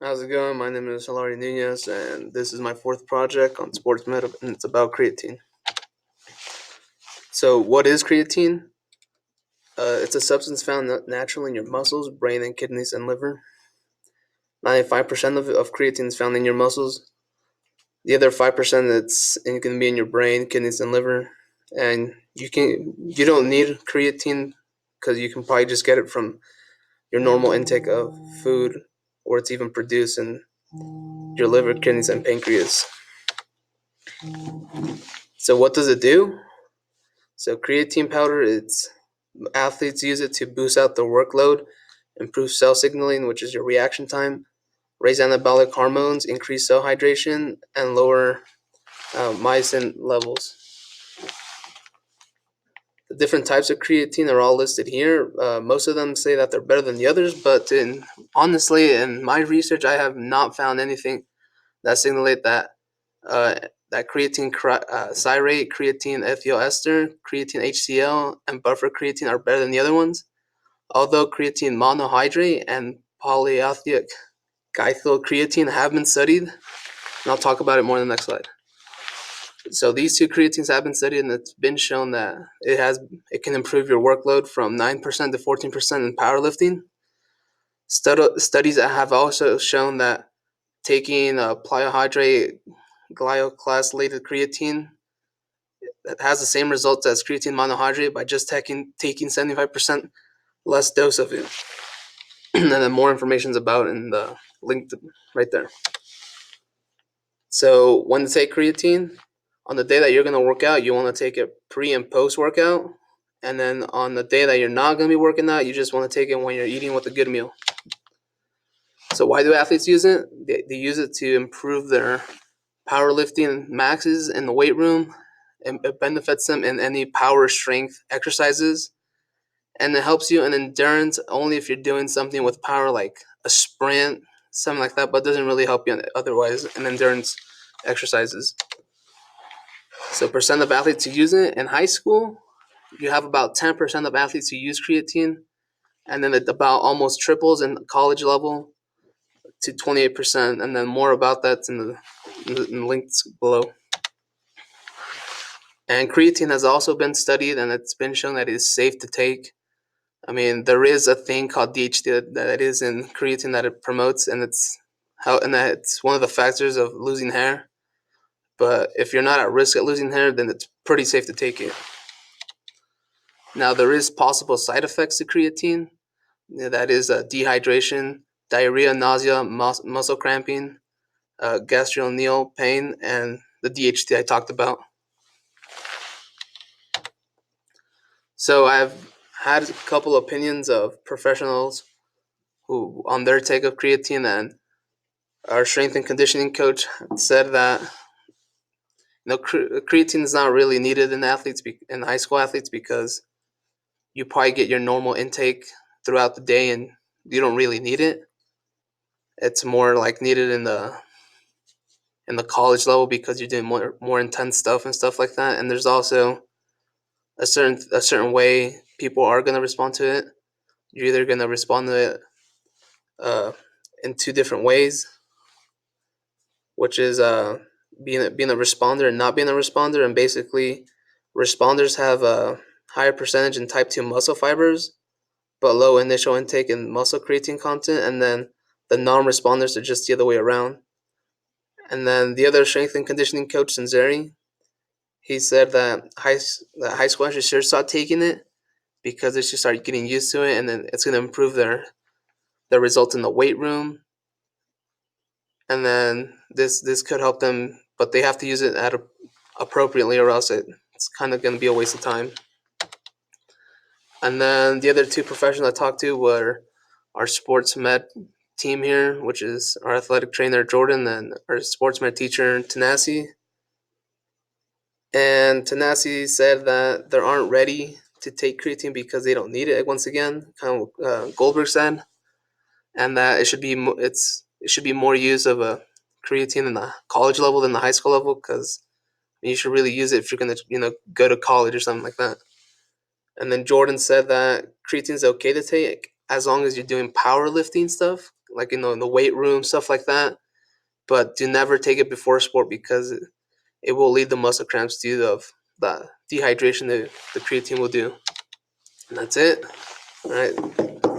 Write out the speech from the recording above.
How's it going? My name is Hilary Nunez, and this is my fourth project on sports med, and it's about creatine. So, what is creatine? It's a substance found naturally in your muscles, brain, and kidneys and liver. 95% of creatine is found in your muscles. The other 5% that's going to be in your brain, kidneys, and liver. And you don't need creatine because you can probably just get it from your normal intake of food, or it's even produced in your liver, kidneys, and pancreas. So, what does it do? So creatine powder, it's athletes use it to boost out their workload, improve cell signaling, which is your reaction time, raise anabolic hormones, increase cell hydration, and lower myosin levels. The different types of creatine are all listed here. Most of them say that they're better than the others, but honestly, in my research, I have not found anything that signalate uh, that creatine cyrate, creatine ethyl ester, creatine HCl, and buffer creatine are better than the other ones. Although creatine monohydrate and polyethylene creatine have been studied, and I'll talk about it more in the next slide. So these two creatines have been studied, and it's been shown that it can improve your workload from 9% to 14% in powerlifting. Studies have also shown that taking polyhydrate glycosylated creatine that has the same results as creatine monohydrate by just taking 75% less dose of it. And then more information is about in the link right there. So when to take creatine, on the day that you're going to work out, you want to take it pre and post workout. And then on the day that you're not going to be working out, you just want to take it when you're eating with a good meal. So why do athletes use it? They use it to improve their powerlifting maxes in the weight room. It benefits them in any power strength exercises. And it helps you in endurance only if you're doing something with power like a sprint, something like that, but doesn't really help you otherwise in endurance exercises. So percent of athletes who use it in high school, you have about 10% of athletes who use creatine, and then it about almost triples in college level to 28%, and then more about that in the links below. And creatine has also been studied, and it's been shown that it is safe to take. I mean, there is a thing called DHT that is in creatine that it promotes, and it's one of the factors of losing hair. But if you're not at risk at losing hair, then it's pretty safe to take it. Now, there is possible side effects to creatine. That is dehydration, diarrhea, nausea, muscle cramping, gastrointestinal pain, and the DHT I talked about. So I've had a couple opinions of professionals who, on their take of creatine, and our strength and conditioning coach said that creatine is not really needed in in high school athletes because you probably get your normal intake throughout the day and you don't really need it. It's more like needed in the college level because you're doing more intense stuff and stuff like that. And there's also a certain way people are gonna respond to it. You're either gonna respond to it uh, in two different ways, which is being a responder and not being a responder. And basically, responders have a higher percentage in type 2 muscle fibers, but low initial intake in muscle creatine content. And then the non-responders are just the other way around. And then the other strength and conditioning coach, Sinzeri, he said that high school athletes should start taking it because they should start getting used to it, and then it's going to improve their results in the weight room. And then this could help them, but they have to use it appropriately, or else it's kind of going to be a waste of time. And then the other two professionals I talked to were our sports med team here, which is our athletic trainer Jordan and our sports med teacher Tanasi. And Tanasi said that they aren't ready to take creatine because they don't need it. Once again, kind of Goldberg said, and that it should be more use of a creatine in the college level than the high school level because you should really use it if you're gonna go to college or something like that. And then Jordan said that creatine is okay to take as long as you're doing powerlifting stuff, like in the weight room, stuff like that. But do never take it before sport because it will lead to muscle cramps due to the dehydration that the creatine will do. And that's it. All right.